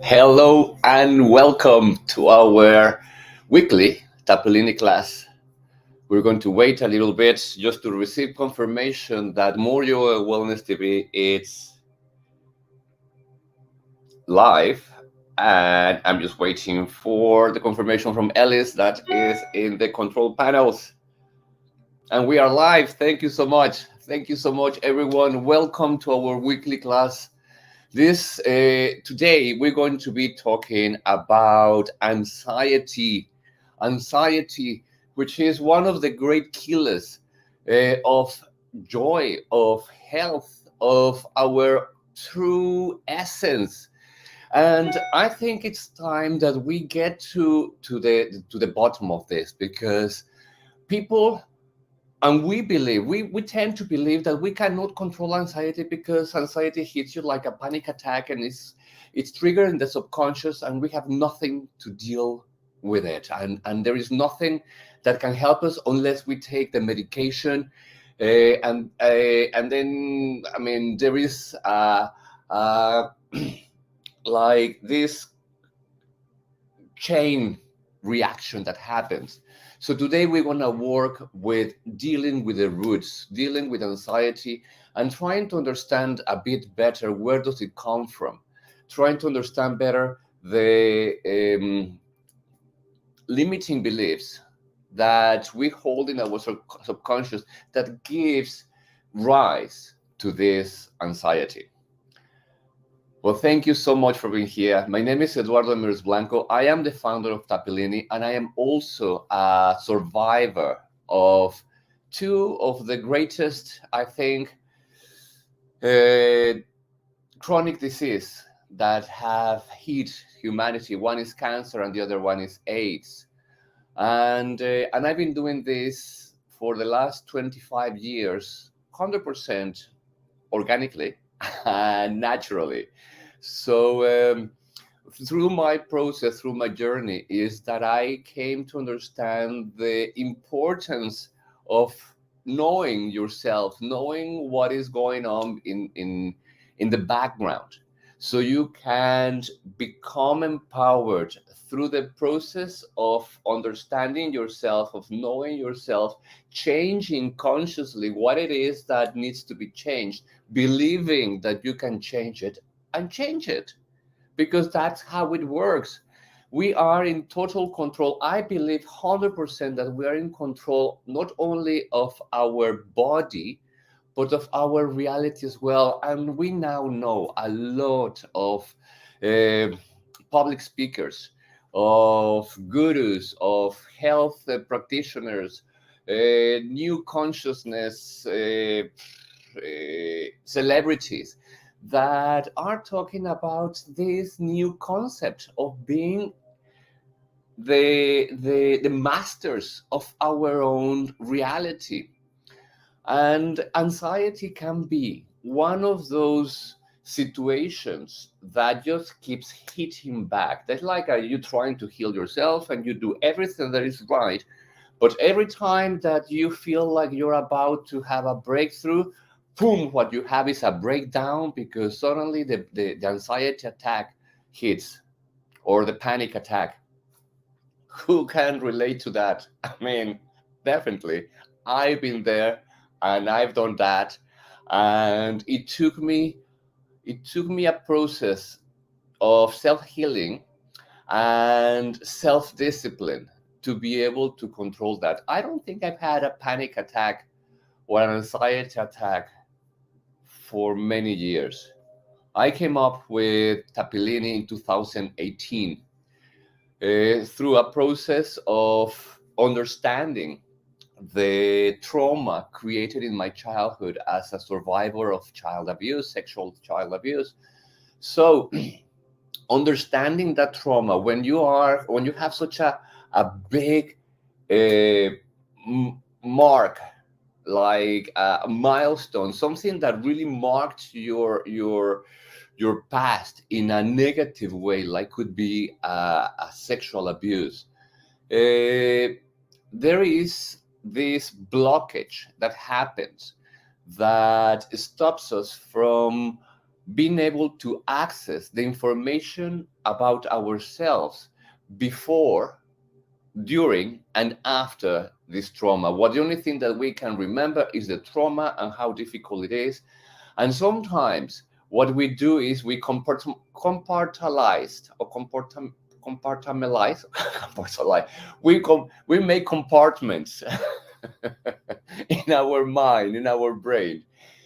Hello and welcome to our weekly Tappilini class. We're going to wait a little bit just to receive confirmation that More Yoga Wellness TV is live. And I'm just waiting for the confirmation from Ellis that is in the control panels. And we are live. Thank you so much. Thank you so much, everyone. Welcome to our weekly class. This today we're going to be talking about anxiety, which is one of the great killers of joy, of health, of our true essence. And I think it's time that we get to the bottom of this because people and we tend to believe that we cannot control anxiety because anxiety hits you like a panic attack and it's triggered in the subconscious and we have nothing to deal with it and there is nothing that can help us unless we take the medication and then I mean there is uh, like this chain reaction that happens. So today we're going to work with dealing with the roots, dealing with anxiety and trying to understand a bit better where does it come from, trying to understand better the limiting beliefs that we hold in our subconscious that gives rise to this anxiety. Well, thank you so much for being here. My name is Eduardo Emris Blanco. I am the founder of Tappilini, and I am also a survivor of two of the greatest, I think, chronic disease that have hit humanity. One is cancer, and the other one is AIDS. And I've been doing this for the last 25 years, 100% organically and naturally. So through my process, through my journey, is that I came to understand the importance of knowing yourself, knowing what is going on in the background, so you can become empowered through the process of understanding yourself, of knowing yourself, changing consciously what it is that needs to be changed, believing that you can change it and change it because that's how it works. We are in total control. I believe 100% that we are in control not only of our body, but of our reality as well. And we now know a lot of uh, public speakers, of gurus, of health practitioners, new consciousness celebrities that are talking about this new concept of being the masters of our own reality. And anxiety can be one of those situations that just keeps hitting back. That's like you trying to heal yourself and you do everything that is right. But every time that you feel like you're about to have a breakthrough, boom, what you have is a breakdown because suddenly the anxiety attack hits or the panic attack. Who can relate to that? I mean, definitely. I've been there and I've done that. And it took me a process of self-healing and self-discipline to be able to control that. I don't think I've had a panic attack or an anxiety attack for many years. I came up with Tappilini in 2018 through a process of understanding the trauma created in my childhood as a survivor of child abuse, sexual child abuse. So understanding that trauma when you have such a big uh, mark, like a milestone, something that really marked your past in a negative way, like could be a sexual abuse. There is this blockage that happens that stops us from being able to access the information about ourselves before, during, and after this trauma. What the only thing that we can remember is the trauma and how difficult it is. And sometimes what we do is we compartmentalize or compartmentalize. We make compartments in our mind, in our brain,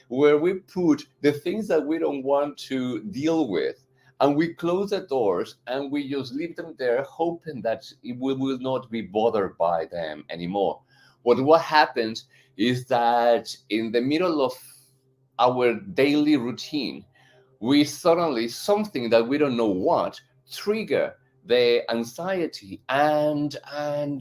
where we put the things that we don't want to deal with, and we close the doors and we just leave them there, hoping that we will not be bothered by them anymore. What happens is that in the middle of our daily routine, we suddenly, something that we don't know what, trigger the anxiety, and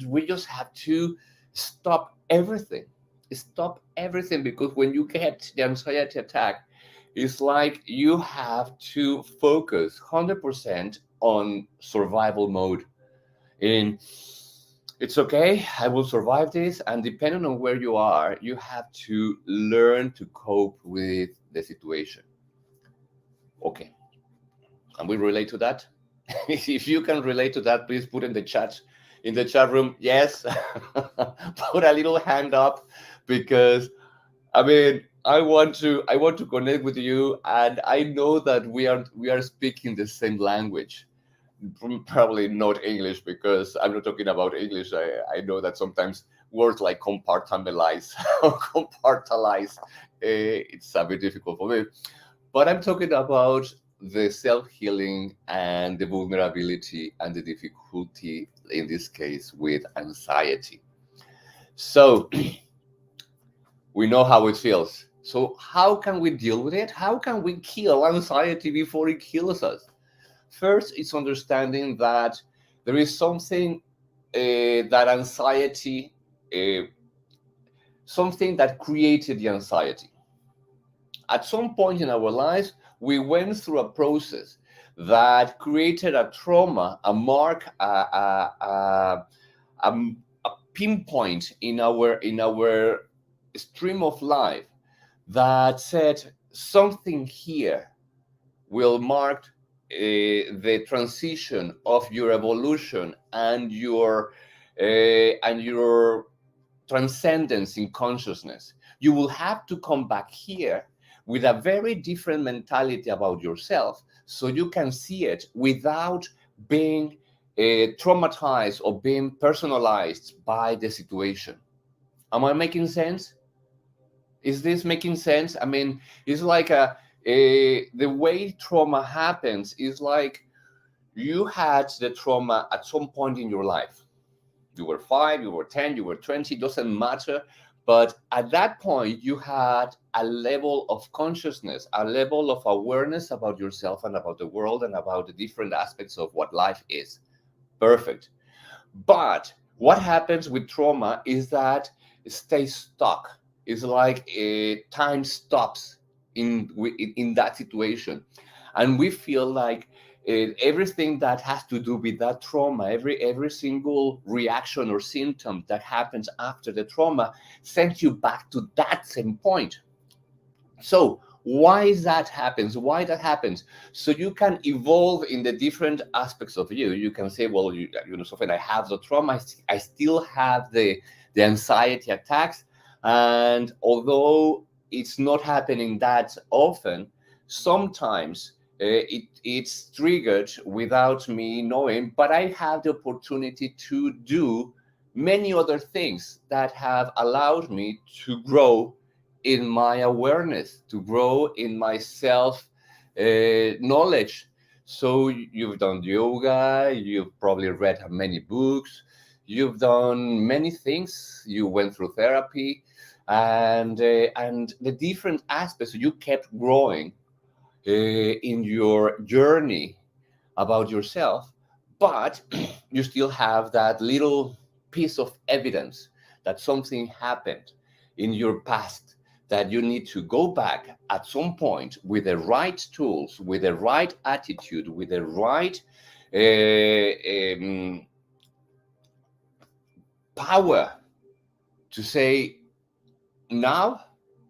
we just have to stop everything. Stop everything, because when you get the anxiety attack, it's like you have to focus 100% on survival mode. In it's okay, I will survive this, and depending on where you are, you have to learn to cope with the situation. Okay, can we relate to that? If you can relate to that, please put in the chat room, yes. Put a little hand up, because I mean, I want to connect with you, and I know that we are speaking the same language. Probably not English, because I'm not talking about English. I know that sometimes words like compartmentalize or compartmentalize, it's a bit difficult for me. But I'm talking about the self-healing and the vulnerability and the difficulty, in this case, with anxiety. So we know how it feels. So how can we deal with it? How can we kill anxiety before it kills us? First, it's understanding that there is something that anxiety, something that created the anxiety. At some point in our lives, we went through a process that created a trauma, a mark, a pinpoint in our stream of life that said something here will mark the transition of your evolution and your transcendence in consciousness. You will have to come back here with a very different mentality about yourself, so you can see it without being traumatized or being personalized by the situation. Am I making sense? Is this making sense? I mean, it's like the way trauma happens is like you had the trauma at some point in your life. You were 5, you were 10, you were 20, doesn't matter. But at that point, you had a level of consciousness, a level of awareness about yourself and about the world and about the different aspects of what life is. Perfect. But what happens with trauma is that it stays stuck. It's like time stops in that situation, and we feel like everything that has to do with that trauma, every single reaction or symptom that happens after the trauma, sends you back to that same point. So why that happens? Why that happens? So you can evolve in the different aspects of you. You can say, well, you know, Sophie, I have the trauma. I still have the anxiety attacks, and although it's not happening that often, sometimes it's triggered without me knowing. But I have the opportunity to do many other things that have allowed me to grow in my awareness, to grow in my self knowledge. So you've done yoga, you've probably read many books, you've done many things, you went through therapy, and the different aspects. You kept growing in your journey about yourself, but you still have that little piece of evidence that something happened in your past, that you need to go back at some point with the right tools, with the right attitude, with the right power to say, now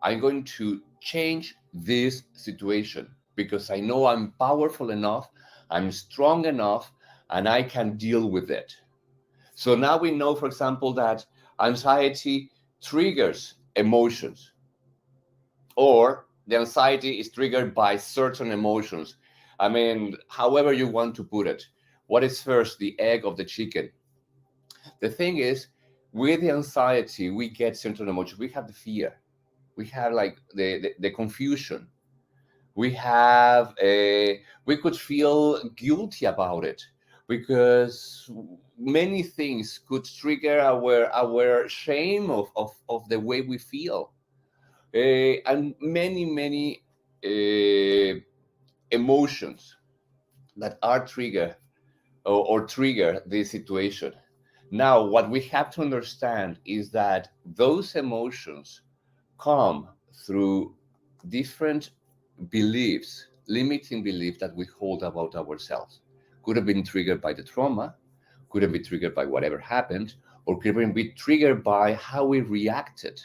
I'm going to change this situation, because I know I'm powerful enough, I'm strong enough, and I can deal with it. So now we know, for example, that anxiety triggers emotions, or the anxiety is triggered by certain emotions. I mean, however you want to put it. What is first, the egg of the chicken? The thing is, with the anxiety, we get certain emotions. We have the fear, we have like the confusion, we have a, we could feel guilty about it, because many things could trigger our shame of the way we feel, and many emotions that are trigger, or trigger this situation. Now, what we have to understand is that those emotions come through different beliefs, limiting beliefs that we hold about ourselves. Could have been triggered by the trauma, could have been triggered by whatever happened, or could have been triggered by how we reacted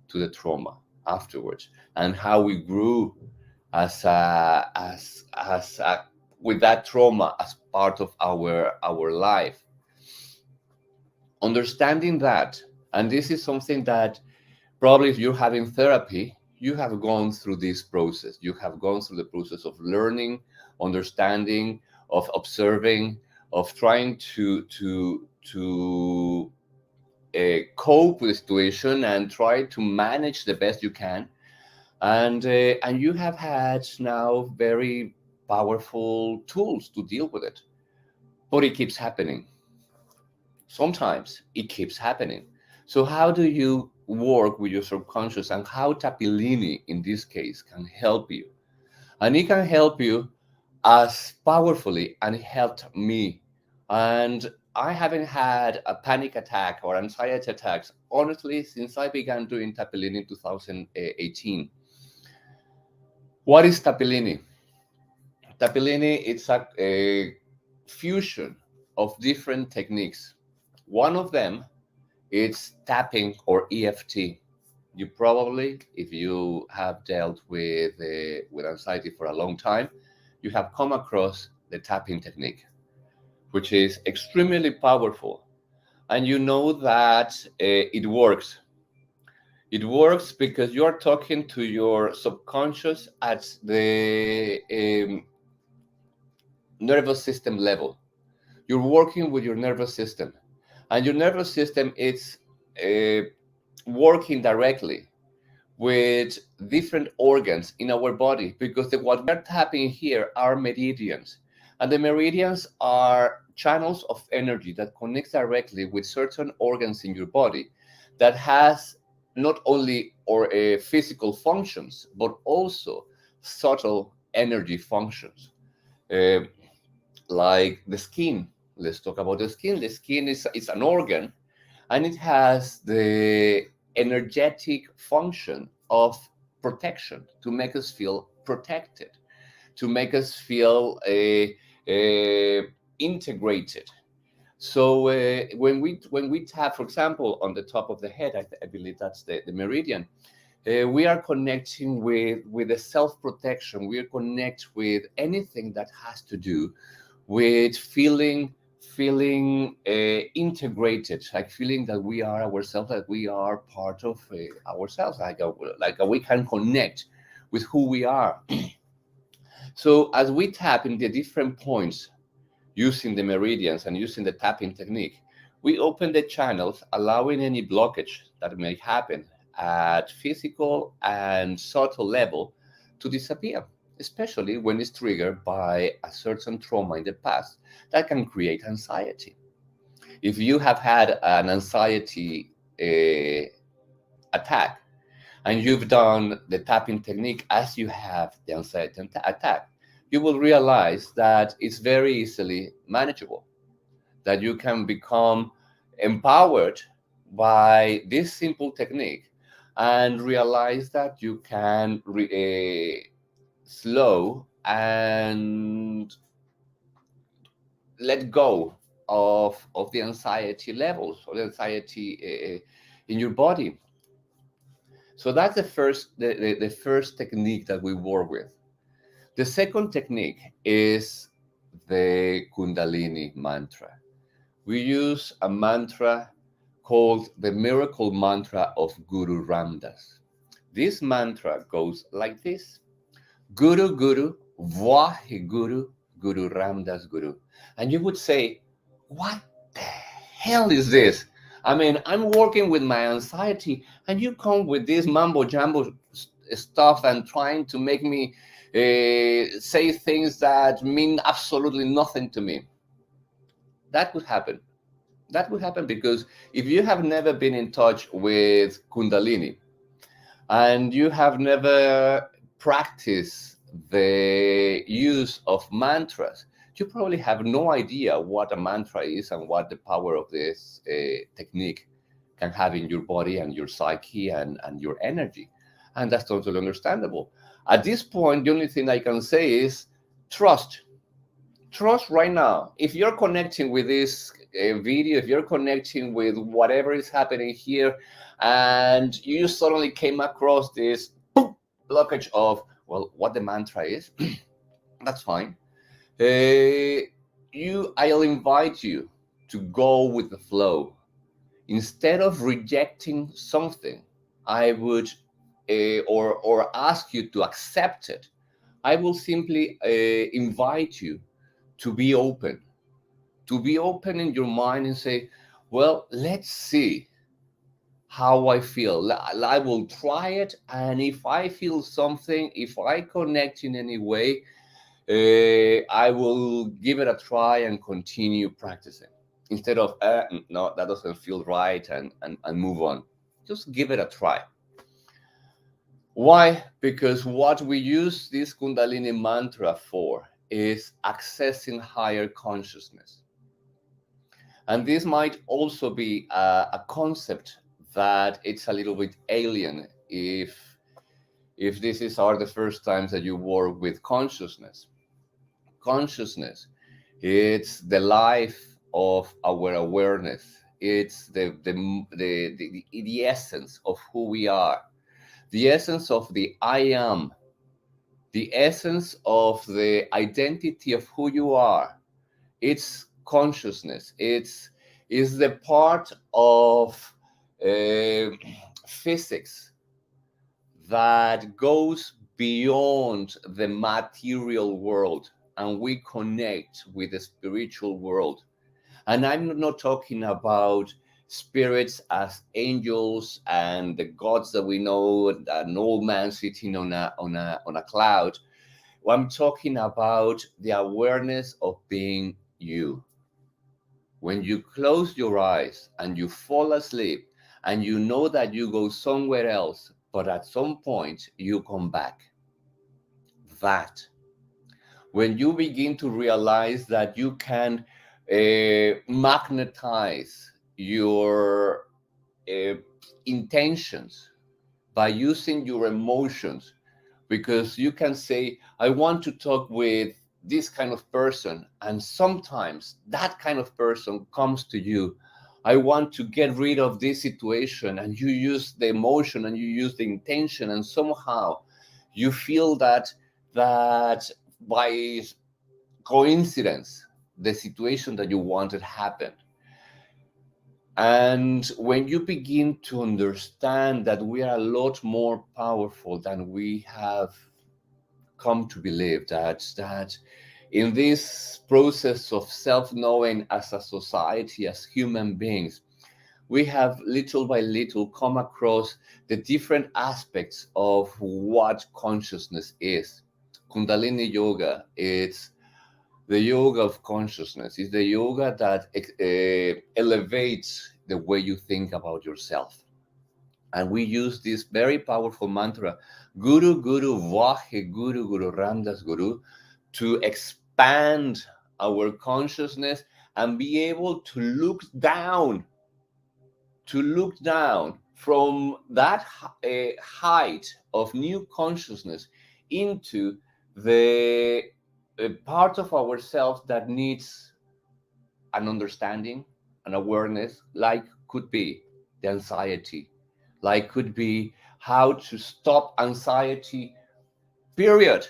to the trauma afterwards, and how we grew with that trauma as part of our life. Understanding that, and this is something that probably if you're having therapy, you have gone through this process. You have gone through the process of learning, understanding, of observing, of trying to cope with the situation and try to manage the best you can. And you have had now very powerful tools to deal with it. But it keeps happening. Sometimes it keeps happening. So how do you work with your subconscious, and how Tappilini in this case can help you? And it can help you as powerfully, and it helped me. And I haven't had a panic attack or anxiety attacks, honestly, since I began doing Tappilini in 2018. What is Tappilini? Tappilini, it's a fusion of different techniques. One of them, it's tapping, or EFT. You probably, if you have dealt with anxiety for a long time, you have come across the tapping technique, which is extremely powerful, and you know that it works. It works because you are talking to your subconscious at the nervous system level. You're working with your nervous system, and your nervous system is uh, working directly with different organs in our body, because what we're tapping here are meridians, and the meridians are channels of energy that connects directly with certain organs in your body, that has not only or physical functions, but also subtle energy functions. Uh, like the skin. Let's talk about the skin. The skin is an organ, and it has the energetic function of protection, to make us feel protected, to make us feel integrated. So when we tap, for example, on the top of the head, I believe that's the meridian. We are connecting with the self protection. We are connect with anything that has to do with feeling integrated, like feeling that we are ourselves, that we are part of ourselves, like we can connect with who we are. So as we tap in the different points using the meridians and using the tapping technique, we open the channels, allowing any blockage that may happen at physical and subtle level to disappear, especially when it's triggered by a certain trauma in the past that can create anxiety. If you have had an anxiety attack, and you've done the tapping technique as you have the anxiety attack, you will realize that it's very easily manageable, that you can become empowered by this simple technique, and realize that you can slow and let go of the anxiety levels, or the anxiety in your body. So that's the first technique that we work with. The second technique is the Kundalini Mantra. We use a mantra called the Miracle Mantra of Guru Ramdas. This mantra goes like this: Guru Guru, VAJE Guru, Guru Ramdas Guru. And you would say, what the hell is this? I mean, I'm working with my anxiety, and you come with this mambo jumbo stuff and trying to make me say things that mean absolutely nothing to me. That would happen. That would happen because if you have never been in touch with Kundalini and you have never practiced the use of mantras, you probably have no idea what a mantra is and what the power of this technique can have in your body and your psyche and your energy. And that's totally understandable. At this point, the only thing I can say is trust. Trust right now. If you're connecting with this video, if you're connecting with whatever is happening here, and you suddenly came across this blockage of, well, what the mantra is, that's fine. I'll invite you to go with the flow. Instead of rejecting something, I would or ask you to accept it. I will simply invite you to be open in your mind and say, well, let's see how I feel. I will try it, and if I feel something, if I connect in any way, I will give it a try and continue practicing instead of no, that doesn't feel right, and move on. Just give it a try. Why? Because what we use this Kundalini mantra for is accessing higher consciousness. And this might also be a concept that it's a little bit alien if this are the first times that you work with consciousness. Consciousness, it's the life of our awareness. It's the essence of who we are, the essence of the I am, the essence of the identity of who you are. It's consciousness. It's the part of physics that goes beyond the material world, and we connect with the spiritual world. And I'm not talking about spirits as angels and the gods that we know, an old man sitting on a cloud. Well, I'm talking about the awareness of being you. When you close your eyes and you fall asleep and you know that you go somewhere else, but at some point you come back. That. When you begin to realize that you can magnetize your intentions by using your emotions, because you can say, I want to talk with this kind of person, and sometimes that kind of person comes to you. I want to get rid of this situation, and you use the emotion and you use the intention, and somehow you feel that by coincidence the situation that you wanted happened. And when you begin to understand that we are a lot more powerful than we have come to believe, that in this process of self-knowing as a society, as human beings, we have little by little come across the different aspects of what consciousness is. Kundalini yoga, it's the yoga of consciousness. It's the yoga that elevates the way you think about yourself. And we use this very powerful mantra, Guru Guru VAJE Guru Guru Ramdas Guru, to expand our consciousness and be able to look down from that height of new consciousness into the part of ourselves that needs an understanding, an awareness, like could be the anxiety, like could be how to stop anxiety, period.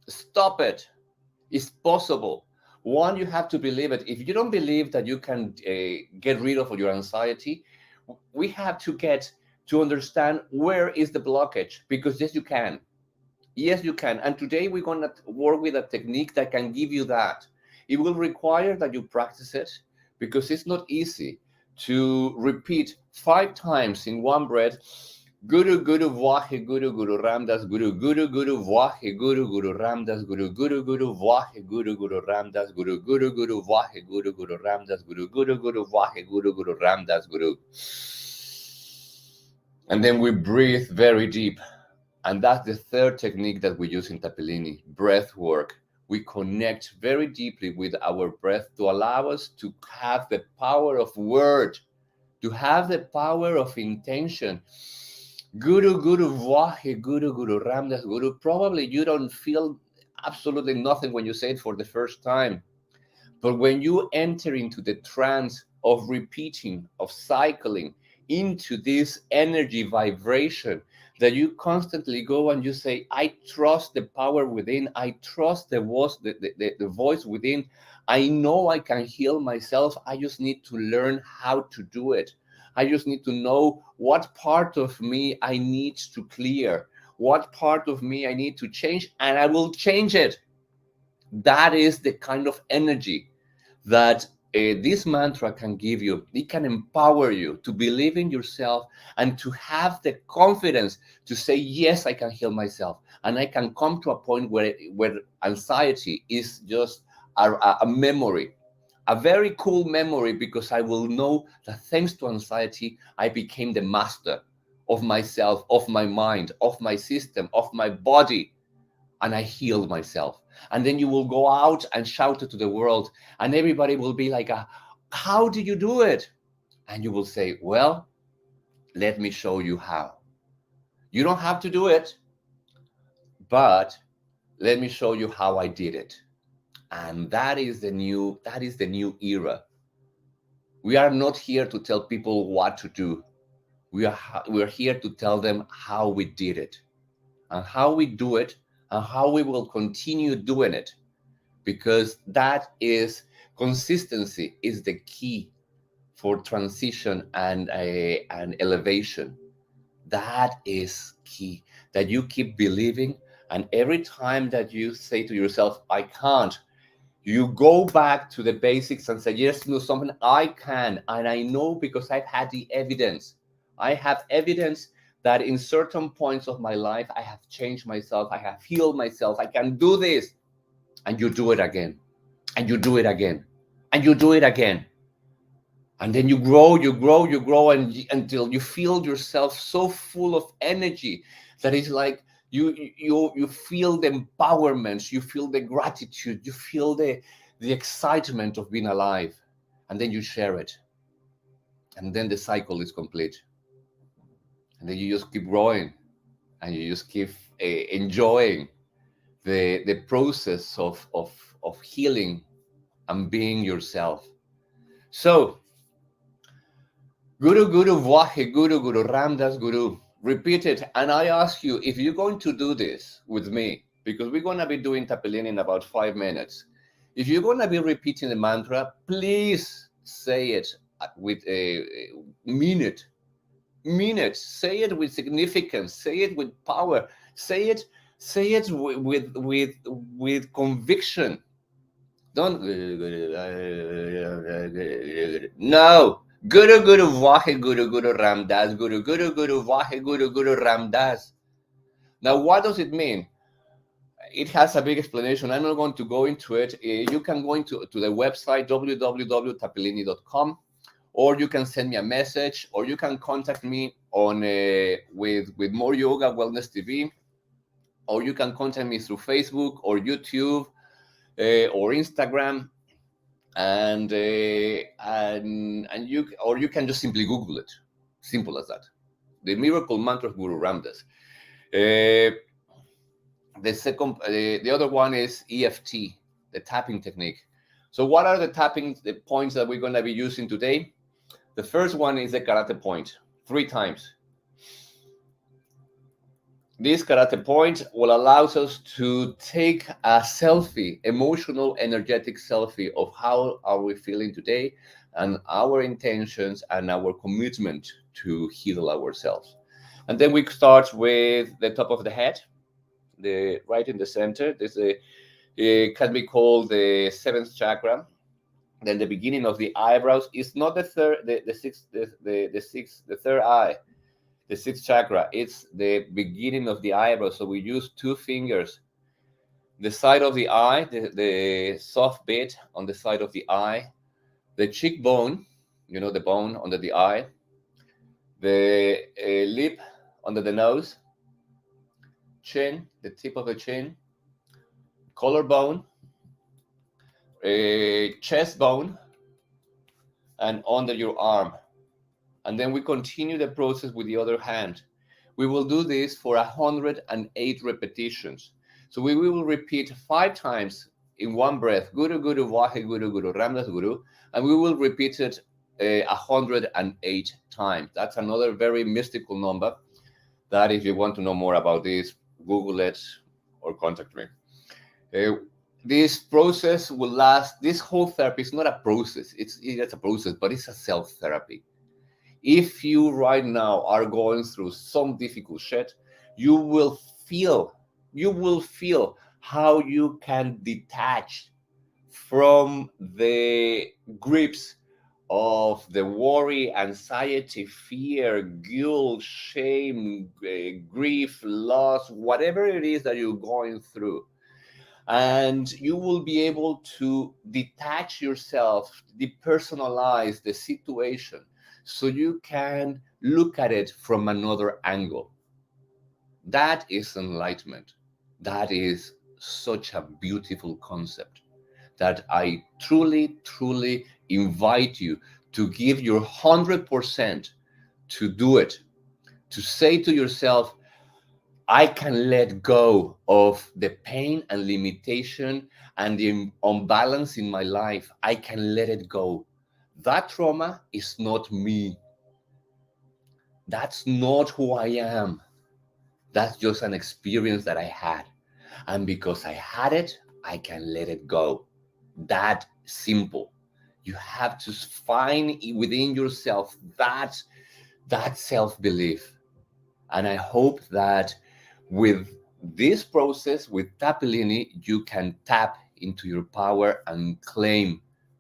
Stop it. It's possible. One, you have to believe it. If you don't believe that you can get rid of your anxiety, we have to get to understand where is the blockage, because yes, you can. Yes, you can. And today we're going to work with a technique that can give you that. It will require that you practice it, because it's not easy to repeat 5 times in one breath. Guru Guru Vahe Guru Guru Ramdas Guru Guru Guru Vahe Guru Guru Ramdas Guru Guru Guru Vahe Guru Guru Ramdas Guru Guru Guru Vahe Guru Guru Ramdas Guru Guru Guru Vahe Guru Guru Ramdas Guru. And then we breathe very deep. And that's the third technique that we use in Tappilini, breath work. We connect very deeply with our breath to allow us to have the power of word, to have the power of intention. Guru Guru Vahe Guru Guru Ramdas Guru. Probably you don't feel absolutely nothing when you say it for the first time. But when you enter into the trance of repeating, of cycling into this energy vibration, that you constantly go and you say, I trust the power within, I trust the voice, the voice within. I know I can heal myself. I just need to learn how to do it. I just need to know what part of me I need to clear, what part of me I need to change, and I will change it. That is the kind of energy that this mantra can give you. It can empower you to believe in yourself and to have the confidence to say, yes, I can heal myself. And I can come to a point where anxiety is just a memory, a very cool memory, because I will know that thanks to anxiety, I became the master of myself, of my mind, of my system, of my body, and I healed myself. And then you will go out and shout it to the world, and everybody will be like, how do you do it? And you will say, well, let me show you how. You don't have to do it, but let me show you how I did it. And that is the new era. We are not here to tell people what to do. We're here to tell them how we did it, and how we do it, and how we will continue doing it, because that is consistency is the key for transition and elevation. That is key, that you keep believing, and every time that you say to yourself, I can't, you go back to the basics and say, yes, no, something I can, and I know because I've had the evidence. I have evidence that in certain points of my life, I have changed myself, I have healed myself, I can do this. And you do it again, and you do it again, and you do it again. And then you grow, and until you feel yourself so full of energy that it's like you feel the empowerment, you feel the gratitude, you feel the excitement of being alive, and then you share it, and then the cycle is complete, and then you just keep growing, and you just keep enjoying the process of healing and being yourself. So, Guru Guru Vahe Guru Guru Ramdas Guru. Repeat it. And I ask you, if you're going to do this with me, because we're going to be doing Tappilini in about 5 minutes. If you're going to be repeating the mantra, please say it with a minute. Say it with significance. Say it with power. Say it with conviction. Don't no. Guru Guru Vahe Guru Guru Ramdas Guru Guru Guru Vahe Guru Guru Ramdas. Now, what does it mean? It has a big explanation. I'm not going to go into it. You can go into the website www.tappilini.com, or you can send me a message, or you can contact me on with More Yoga Wellness TV, or you can contact me through Facebook or YouTube or Instagram. And you can just simply Google it. Simple as that. The Miracle Mantra of Guru Ramdas. The other one is EFT, the tapping technique. So what are the points that we're going to be using today? The first one is the karate point, 3 times. This karate point will allow us to take a selfie, emotional, energetic selfie of how are we feeling today and our intentions and our commitment to heal ourselves. And then we start with the top of the head, the right in the center. This it can be called the seventh chakra. Then the beginning of the eyebrows is not the third, the sixth, the sixth, the third eye, the sixth chakra. It's the beginning of the eyebrow. So we use two fingers, the side of the eye, the soft bit on the side of the eye, the cheekbone, the bone under the eye, the lip under the nose, chin, the tip of the chin, collarbone, chest bone, and under your arm. And then we continue the process with the other hand. We will do this for 108 repetitions. So we will repeat 5 times in one breath, Guru Guru Vahe Guru Guru Ramdas Guru, and we will repeat it 108 times. That's another very mystical number that if you want to know more about this, Google it or contact me. This process will last, this whole therapy is not a process, it's a process, but it's a self-therapy. If you right now are going through some difficult shit, you will feel how you can detach from the grips of the worry, anxiety, fear, guilt, shame, grief, loss, whatever it is that you're going through. And you will be able to detach yourself, depersonalize the situation, so you can look at it from another angle. That is enlightenment. That is such a beautiful concept that I truly, truly invite you to give your 100% to do it, to say to yourself, I can let go of the pain and limitation and the unbalance in my life. I can let it go. That trauma is not me. That's not who I am. That's just an experience that I had. And because I had it, I can let it go. That simple. You have to find within yourself that self-belief. And I hope that with this process, with Tappilini, you can tap into your power and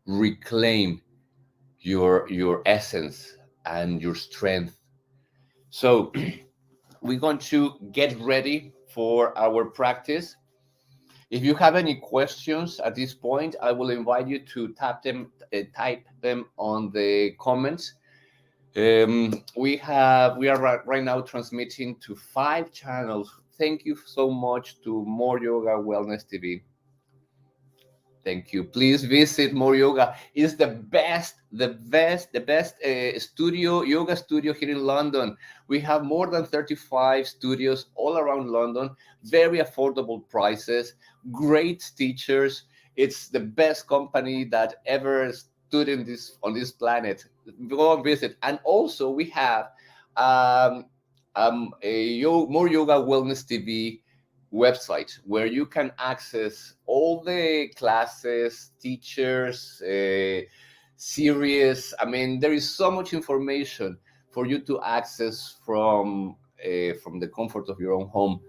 reclaim your essence and your strength. So we're going to get ready for our practice. If you have any questions at this point, I will invite you to type them on the comments. We are right now transmitting to 5 channels. Thank you so much to More Yoga Wellness TV. Thank you. Please visit More Yoga. It's the best yoga studio here in London. We have more than 35 studios all around London. Very affordable prices. Great teachers. It's the best company that ever stood on this planet. Go and visit. And also we have More Yoga Wellness TV website where you can access all the classes, teachers, series. I mean, there is so much information for you to access from the comfort of your own home,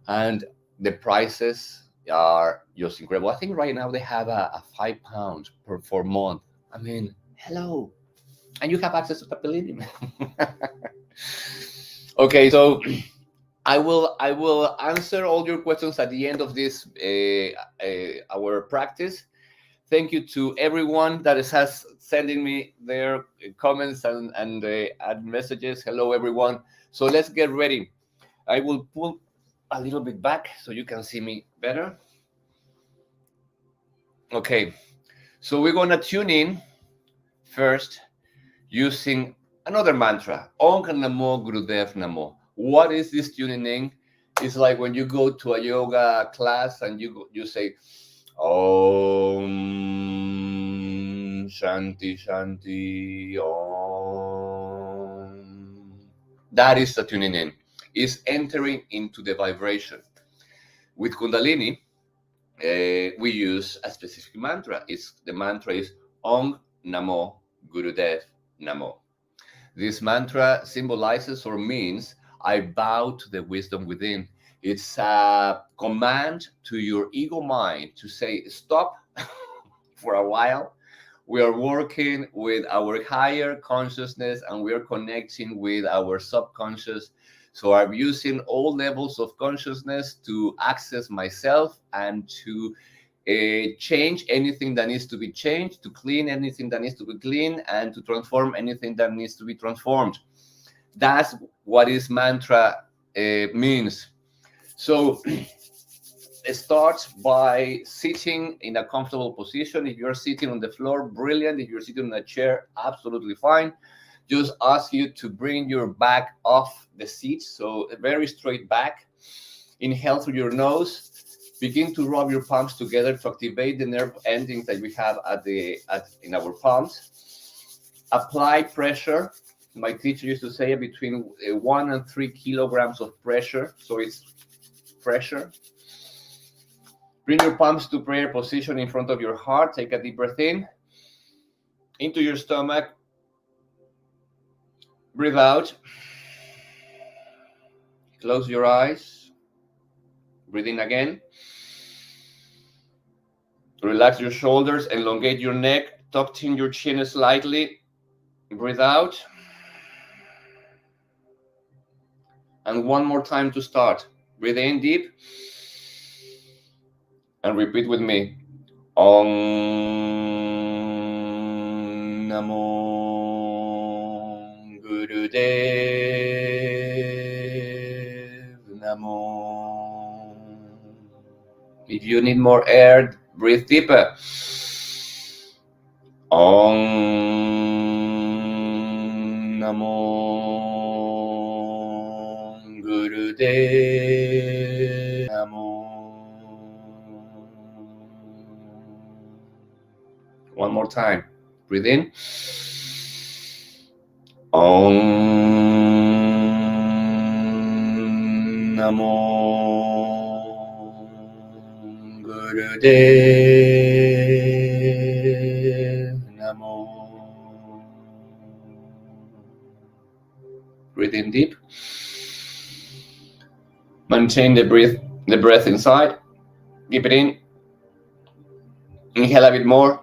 and the prices are just incredible. I think right now they have a £5 per month. I mean, hello, and you have access to Tappilini. Okay, so I will answer all your questions at the end of this our practice. Thank you to everyone that has sending me their comments and messages. Hello, everyone. So let's get ready. I will pull a little bit back so you can see me better. Okay, so we're gonna tune in first using another mantra, Om Namo Gurudev Namo. What is this tuning in? It's like when you go to a yoga class and you say, Om Shanti Shanti Om. That is the tuning in. is entering into the vibration. With Kundalini, we use a specific mantra. The mantra is Om Namo Gurudev Namo. This mantra symbolizes or means I bow to the wisdom within. It's a command to your ego mind to say stop for a while. We are working with our higher consciousness and we are connecting with our subconscious. So I'm using all levels of consciousness to access myself and to change anything that needs to be changed, to clean anything that needs to be cleaned, and to transform anything that needs to be transformed. That's what this mantra means. So start by sitting in a comfortable position. If you're sitting on the floor, brilliant. If you're sitting in a chair, absolutely fine. Just ask you to bring your back off the seat, so a very straight back. Inhale through your nose. Begin to rub your palms together to activate the nerve endings that we have in our palms. Apply pressure. My teacher used to say between 1 and 3 kilograms of pressure. So it's pressure. Bring your palms to prayer position in front of your heart. Take a deep breath in. Into your stomach. Breathe out. Close your eyes. Breathe in again. Relax your shoulders. Elongate your neck. Tuck in your chin slightly. Breathe out. And one more time to start. Breathe in deep. And repeat with me. Om Namo Gurudev Namo. If you need more air, breathe deeper. Om Namo Gurudev Namo. One more time. Breathe in. Om Namo Gurudev Namo. Breathe in deep. Maintain the breath inside. Keep it in. Inhale a bit more.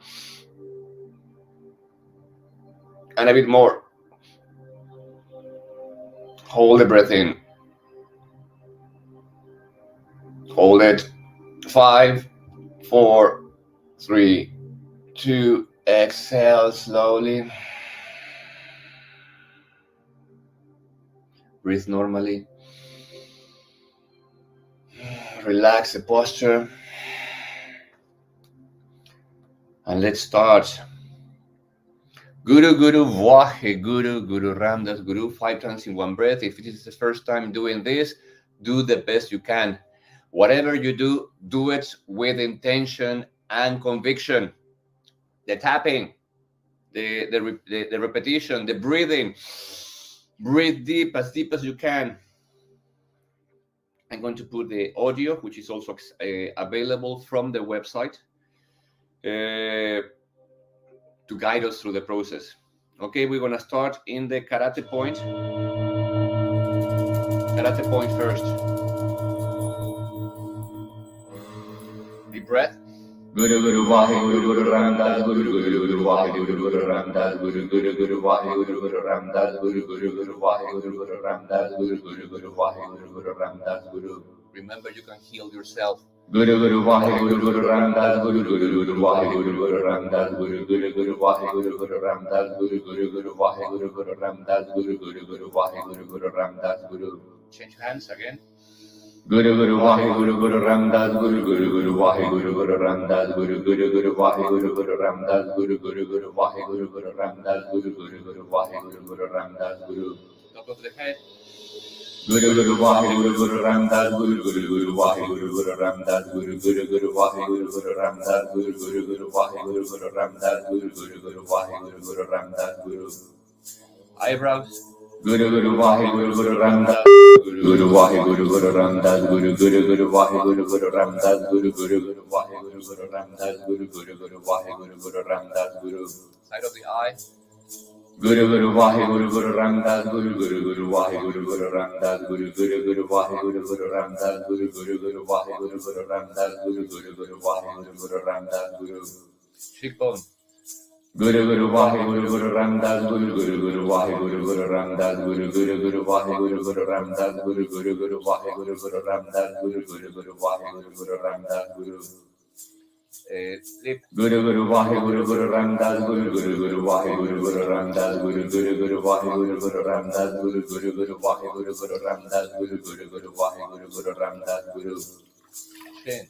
And a bit more. Hold the breath in. Hold it. 5, 4, 3, 2. Exhale slowly. Breathe normally. Relax the posture. And let's start. Guru, Guru, VAJE, Guru, Guru, Ramdas, Guru, 5 times in one breath. If it is the first time doing this, do the best you can. Whatever you do, do it with intention and conviction. The tapping, the repetition, the breathing. Breathe deep as you can. I'm going to put the audio, which is also available from the website, to guide us through the process. Okay, we're going to start in the karate point. Karate point first. Deep breath. Guru Guru Vahe Guru Guru Ramdas Guru Guru Guru Vahe Guru Guru Ramdas Guru Guru Guru Vahe Guru Guru Ramdas Guru Guru Guru Vahe Guru Guru Ramdas Guru Guru Guru Vahe Guru Guru Ramdas Guru. Remember, you can heal yourself. Guru Guru Vahe Guru Guru Ramdas Guru Guru Guru Vahe Guru Guru Ramdas Guru Guru Guru Vahe Guru Guru Ramdas Guru Guru Guru Vahe Guru Guru Ramdas Guru Guru Guru Vahe Guru Guru Ramdas Guru. Change hands again. Guru Guru Vahe Guru Guru Ramdas Guru Guru Guru Vahe Guru Guru Ramdas Guru Guru Guru Vahe Guru Guru Ramdas Guru Guru Guru Vahe Guru Guru Ramdas Guru Guru Guru Vahe Guru Guru Ramdas Guru. Top of the head. Guru Guru Vahe Guru Guru Ramdas Guru Guru Guru Vahe Guru Guru Ramdas Guru Guru Guru Vahe Guru Guru Ramdas Guru Guru Guru Vahe Guru Guru Ramdas Guru Guru Guru Vahe Guru Guru Ramdas Guru. Eyebrows. Guru Guru Vahe Guru Guru Ramdas Guru Guru Vahe Guru Guru Ramdas Guru Guru Guru Vahe Guru Guru Ramdas Guru Guru Guru Vahe Guru Guru Ramdas Guru Guru Guru Vahe Guru Guru Ramdas Guru. Side of the eye. Guru Guru Vahe Guru Guru Ramdas Guru Guru Guru Vahe Guru Guru Ramdas Guru Guru Guru Vahe Guru Guru Ramdas Guru Guru Guru Vahe Guru Guru Ramdas Guru Guru Guru Vahe Guru Guru Ramdas Guru. Cheekbone. Guru Guru Vahe Guru Guru Ramdas Guru Guru Guru Vahe Guru Guru Ramdas Guru Guru Guru Vahe Guru Guru Ramdas Guru Guru Guru Vahe Guru Guru Ramdas Guru Guru Guru Vahe Guru Guru Ramdas Guru. Guru Guru Vahe Guru Guru Ramdas Guru Guru Guru Vahe Guru Guru Ramdas Guru Guru Guru Vahe Guru Guru Ramdas Guru Guru Guru Vahe Guru Guru Ramdas Guru Guru Guru Vahe Guru Guru Ramdas Guru. Chin.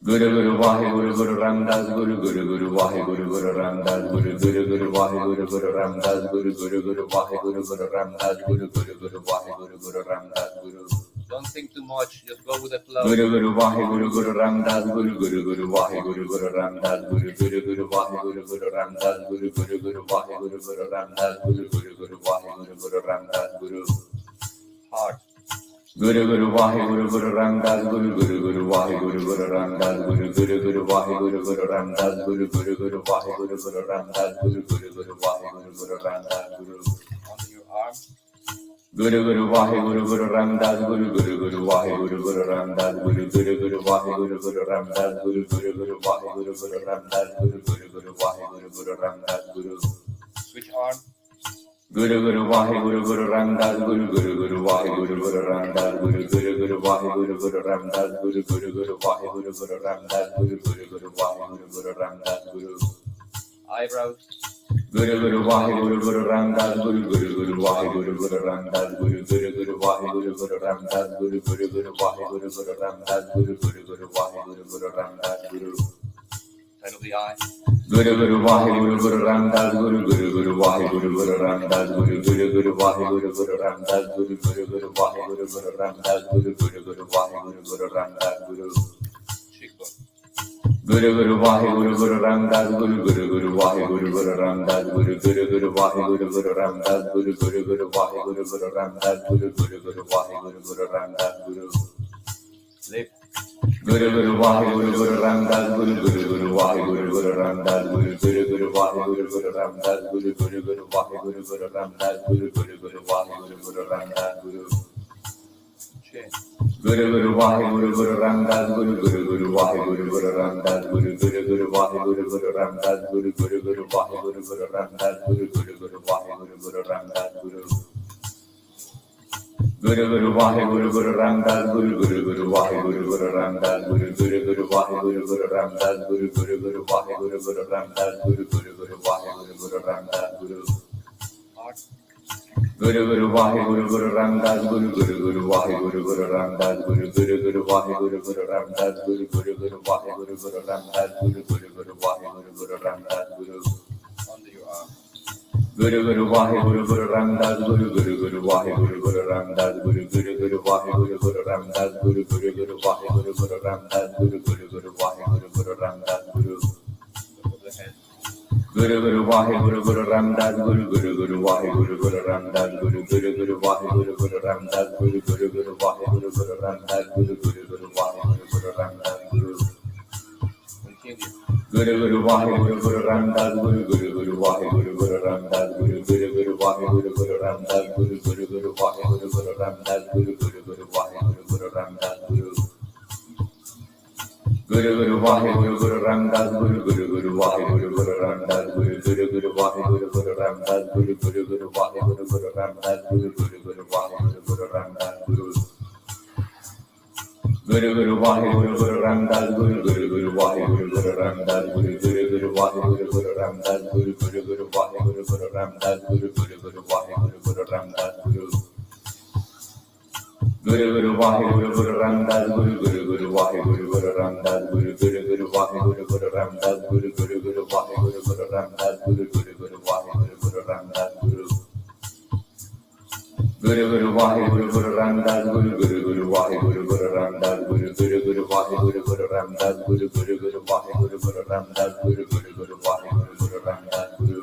Guru Guru Vahe Guru Guru Ramdas Guru Guru Guru Vahe Guru Guru Ramdas Guru Guru Guru Vahe Guru Guru Ramdas Guru Guru Guru Vahe Guru Guru Ramdas Guru Guru Guru Vahe Guru Guru Ramdas Guru. Don't think too much, just go with the flow. Guru Guru Vahe Guru Guru Ramdas Guru Guru Guru Vahe Guru Guru Ramdas Guru Guru Guru Vahe Guru Guru Ramdas Guru Guru Guru Vahe Guru Guru Ramdas Guru Guru Guru Vahe Guru Guru Ramdas Guru. Heart. Guru Guru Vahe Guru Guru Ramdas Guru Guru Guru Vahe Guru Guru Ramdas Guru Guru Guru Vahe Guru Guru Ramdas Guru Guru Guru Vahe Guru Guru Ramdas Guru Guru Guru Vahe Guru Guru Ramdas Guru. Onto your arm. Guru Guru Vahe Guru Guru Ramdas Guru Guru Guru Vahe Guru Guru Ramdas Guru Guru Guru Vahe Guru Guru Ramdas Guru Guru Guru Vahe Guru Guru Ramdas Guru Guru Guru Vahe Guru Guru Ramdas Guru. Switch arm. Guru Guru Vahe Guru Guru Ramdas Guru Guru Guru Vahe Guru Guru Ramdas Guru Guru Guru Vahe Guru Guru Ramdas Guru Guru Guru Vahe Guru Guru Ramdas Guru Guru Guru Vahe Guru Guru Ramdas Guru. Eyebrows. Guru Guru Vahe Guru Guru Ramdas Guru Guru Guru Vahe Guru Guru Ramdas Guru Guru Guru Vahe Guru Guru Ramdas Guru Guru Guru Vahe Guru Guru Ramdas Guru Guru Guru Vahe Guru Guru Ramdas Guru. Side of the eye. Guru Guru Vahe Guru Guru Ramdas Guru Guru Guru Vahe Guru Guru Ramdas Guru Guru Guru Vahe Guru Guru Ramdas Guru Guru Guru Vahe Guru Guru Ramdas Guru Guru Guru Vahe Guru Guru Ramdas Guru. Guru Guru Vahe Guru Guru Ramdas Guru Guru Guru Vahe Guru Guru Ramdas Guru Guru Guru Vahe Guru Guru Ramdas Guru Guru Guru Vahe Guru Guru Ramdas Guru Guru Guru Vahe Guru Guru Ramdas Guru. Lip. Guru Guru Vahe Guru Guru Ramdas Guru Guru Guru Vahe Guru Guru Ramdas Guru Guru Guru Vahe Guru Guru Ramdas Guru Guru Guru Vahe Guru Guru Ramdas Guru Guru Guru Vahe Guru Guru Ramdas Guru. Guru Guru Vahe Guru Guru Ramdas Guru Guru Guru Vahe Guru Guru Ramdas Guru Guru Guru Vahe Guru Guru Ramdas Guru Guru Guru Vahe Guru Guru Ramdas Guru Guru Guru Vahe Guru Guru Ramdas Guru. Guru Guru Vahe Guru Guru Ramdas Guru Guru Guru Vahe Guru Guru Ramdas Guru Guru Guru Vahe Guru Guru Ramdas Guru Guru Guru Vahe Guru Guru Ramdas Guru Guru Guru Vahe Guru Guru Ramdas Guru. Guru Guru Vahe Guru Guru Ramdas Guru Guru Guru Vahe Guru Guru Ramdas Guru Guru Guru Vahe Guru Guru Ramdas Guru Guru Guru Vahe Guru Guru Ramdas Guru Guru Guru Vahe Guru Guru Ramdas Guru. Under your arm. Guru Guru Vahe Guru Guru Ramdas Guru Guru Guru Vahe Guru Guru Ramdas Guru Guru Guru Vahe Guru Guru Ramdas Guru Guru Guru Vahe Guru Guru Ramdas Guru Guru Guru Vahe Guru Guru Ramdas Guru. Guru Guru Vahe Guru Guru Ramdas Guru Guru Guru Vahe Guru Guru Ramdas Guru Guru Guru Vahe Guru Guru Ramdas Guru Guru Guru Vahe Guru Guru Ramdas Guru Guru Guru Vahe Guru Guru Ramdas Guru. Guru Guru Vahe Guru Guru Ramdas Guru Guru Guru Vahe Guru Guru Ramdas Guru Guru Guru Vahe Guru Guru Ramdas Guru Guru Guru Vahe Guru Guru Ramdas Guru Guru Guru Vahe Guru Guru Ramdas Guru. Guru Guru Vahe Guru Guru Ramdas Guru Guru Guru Vahe Guru Guru Ramdas Guru Guru Guru Vahe Guru Guru Ramdas Guru Guru Guru Vahe Guru Guru Ramdas Guru Guru Guru Vahe Guru Guru Ramdas Guru. Guru Guru Vahe Guru Guru Ramdas Guru Guru Guru Vahe Guru Guru Ramdas Guru Guru Guru Vahe Guru Guru Ramdas Guru Guru Guru Vahe Guru Guru Ramdas Guru Guru Guru Vahe Guru Guru Ramdas Guru. Guru Guru Vahe Guru Guru Ramdas Guru Guru Guru Vahe Guru Guru Ramdas Guru Guru Guru Vahe Guru Guru Ramdas Guru Guru Guru Vahe Guru Guru Ramdas Guru Guru Guru Vahe Guru Guru Ramdas Guru. Guru Guru Vahe Guru Guru Ramdas Guru Guru Guru Vahe Guru Guru Ramdas Guru Guru Guru Vahe Guru Guru Ramdas Guru Guru Guru Vahe Guru Guru Ramdas Guru Guru Guru Vahe Guru Guru Ramdas Guru.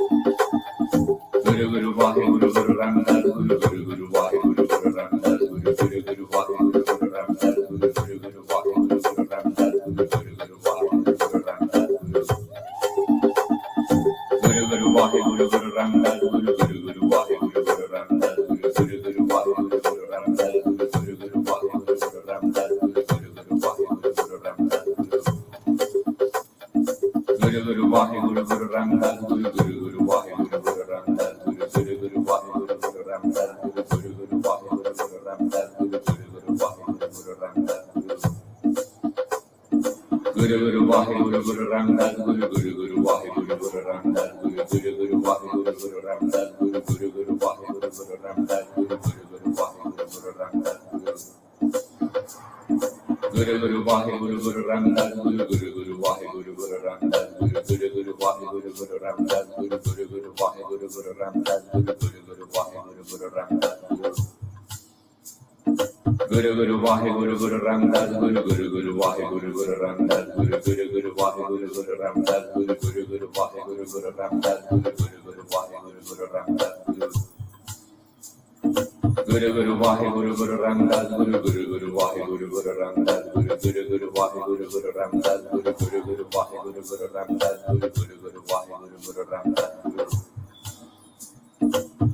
Guru Guru Vahe Guru Guru Ramdas Guru Guru Guru Vahe Guru Guru Ramdas Guru Guru Guru Vahe Guru Guru Ramdas Guru Guru Guru Vahe Guru Guru Ramdas Guru Guru Guru Vahe Guru Guru Ramdas Guru Guru Vahe Guru Guru Ramdas Guru Guru Guru Vahe Guru Guru Ramdas Guru Guru Guru Vahe Guru Guru Ramdas Guru Guru Guru Vahe Guru Guru Ramdas Guru Guru Guru Vahe Guru Guru Ramdas Guru Guru Vahe Guru Guru Ramdas Guru Guru Guru Vahe Guru Guru Ramdas Guru Guru Guru Vahe Guru Guru Ramdas Guru Guru Guru Vahe Guru Guru Ramdas Guru Guru Guru Vahe Guru Guru Ramdas Guru Guru Vahe Guru Guru Ramdas Guru Guru Guru Vahe Guru Guru Ramdas Guru Guru Guru Vahe Guru Guru Ramdas Guru Guru Guru Vahe Guru Guru Ramdas Guru Guru Guru Vahe Guru Guru Ramdas Guru Guru Vahe Guru Guru Ramdas Guru Guru Guru Vahe Guru Guru Ramdas Guru Guru Guru Vahe Guru Guru Ramdas Guru Guru Guru Vahe Guru Guru Ramdas Guru Guru Guru Vahe Guru Guru Ramdas Guru Guru Vahe Guru Guru Ramdas Guru Guru Guru Vahe Guru Guru Ramdas Guru Guru Guru Vahe Guru Guru Ramdas Guru Guru Guru Vahe Guru Guru Ramdas Guru Guru Guru Vahe Guru Guru Ramdas Guru Guru Vahe Guru Guru Ramdas Guru Guru Guru Vahe Guru Guru Ramdas Guru Guru Guru Vahe Guru Guru Ramdas Guru Guru Guru Vahe Guru Guru Ramdas Guru Guru Guru Vahe Guru Guru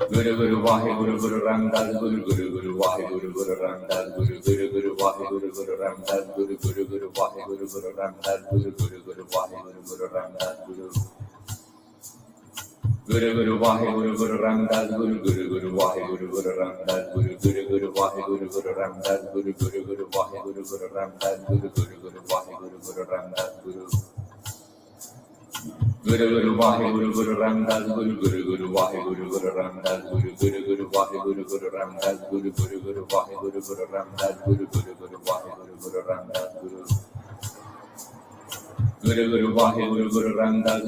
Ramdas Guru Guru Vahe Guru Guru Ramdas Guru Guru Guru Vahe Guru Guru Ramdas Guru Guru Guru Vahe Guru Guru Ramdas Guru Guru Guru Vahe Guru Guru Ramdas Guru Guru Guru Vahe Guru Guru Ramdas Guru Guru Vahe Guru Guru Ramdas Guru Guru Guru Vahe Guru Guru Ramdas Guru Guru Guru Vahe Guru Guru Ramdas Guru Guru Guru Vahe Guru Guru Ramdas Guru Guru Guru Vahe Guru Guru Ramdas Guru Guru Vahe Guru Guru Ramdas Guru Guru Guru Vahe Guru Guru Ramdas Guru Guru Guru Vahe Guru Guru Ramdas Guru Guru Guru Vahe Guru Guru Ramdas Guru Guru Guru Vahe Guru Guru Ramdas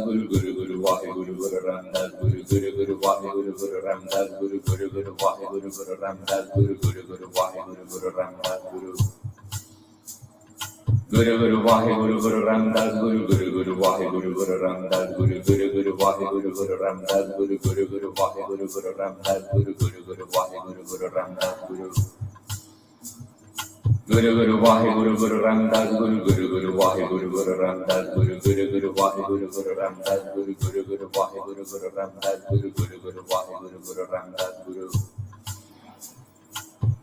Guru Guru Vahe Guru Guru Ramdas Guru Guru Guru Vahe Guru Guru Ramdas Guru Guru Guru Vahe Guru Guru Ramdas Guru Guru Guru Vahe Guru Guru Ramdas Guru Guru Guru Vahe Guru Guru Ramdas Guru Guru Vahe Guru Guru Ramdas Guru Guru Guru Vahe Guru Guru Ramdas Guru Guru Guru Vahe Guru Guru Ramdas Guru Guru Guru Vahe Guru Guru Ramdas Guru Guru Guru Vahe Guru Guru Ramdas Guru Guru Vahe Guru Guru Ramdas Guru Guru Guru Vahe Guru Guru Ramdas Guru Guru Guru Vahe Guru Guru Ramdas Guru Guru Guru Vahe Guru Guru Ramdas Guru Guru Guru Vahe Guru Guru Ramdas Guru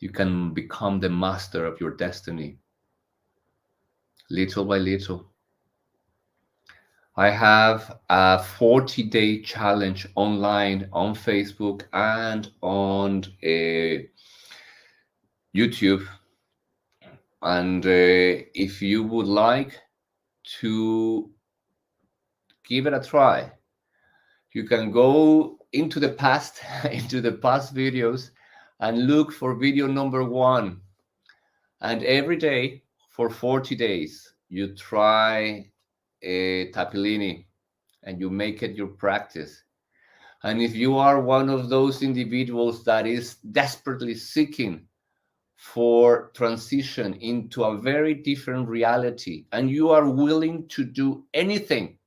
You can become the master of your destiny, little by little. I have a 40-day challenge online on Facebook and on YouTube. And if you would like to give it a try, you can go into the past, into the past videos, and look for video number 1. And every day for 40 days, you try a Tappilini and you make it your practice. And if you are one of those individuals that is desperately seeking for transition into a very different reality, and you are willing to do anything,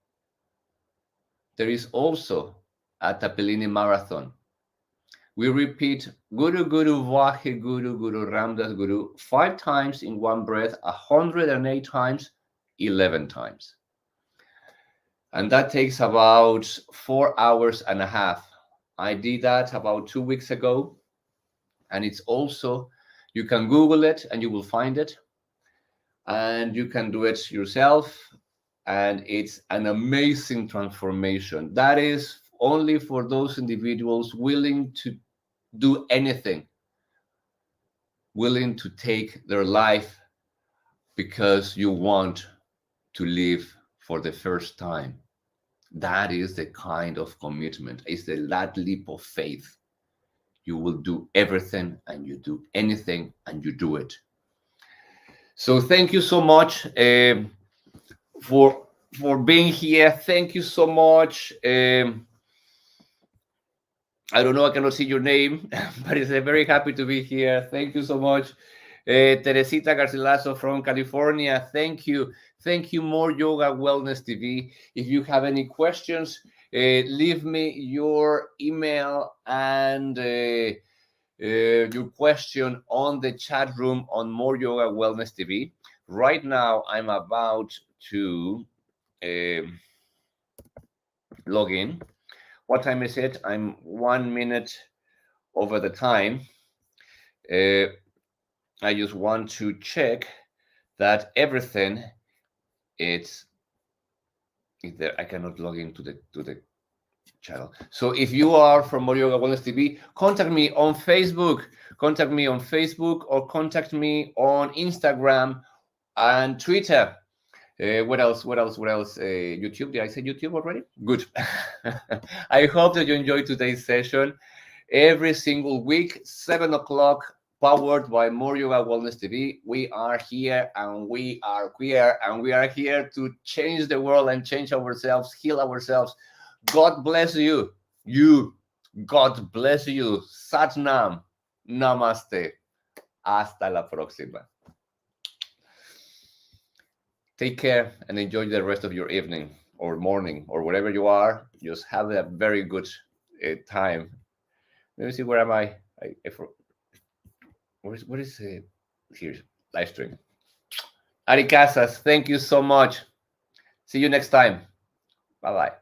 there is also a Tappilini marathon. We repeat Guru Guru Vahe Guru Guru Ramdas Guru 5 times in one breath, 108 times, 11 times. And that takes about 4 hours and a half. I did that about 2 weeks ago. And it's also, you can Google it and you will find it. And you can do it yourself. And it's an amazing transformation. That is only for those individuals willing to do anything, willing to take their life because you want to live for the first time. That is the kind of commitment. It's that leap of faith. You will do everything and you do anything and you do it. So thank you so much for being here. Thank you so much. I don't know, I cannot see your name, but it's very happy to be here. Thank you so much. Teresita Garcilaso from California, thank you. Thank you, More Yoga Wellness TV. If you have any questions, leave me your email and your question on the chat room on More Yoga Wellness TV. Right now, I'm about to log in. What time is it? I'm 1 minute over the time. I just want to check that everything is there. I cannot log into the channel. So if you are from More Yoga Wellness TV, contact me on Facebook. Contact me on Facebook or contact me on Instagram and Twitter. What else? YouTube. Did I say YouTube already? Good. I hope that you enjoyed today's session. Every single week, 7 o'clock, powered by More Yoga Wellness TV. We are here and we are queer and we are here to change the world and change ourselves, heal ourselves. God bless you. God bless you. Sat Nam. Namaste. Hasta la próxima. Take care and enjoy the rest of your evening or morning or wherever you are. Just have a very good time. Let me see, where am I? What is here? Live stream. Ari Casas, thank you so much. See you next time. Bye-bye.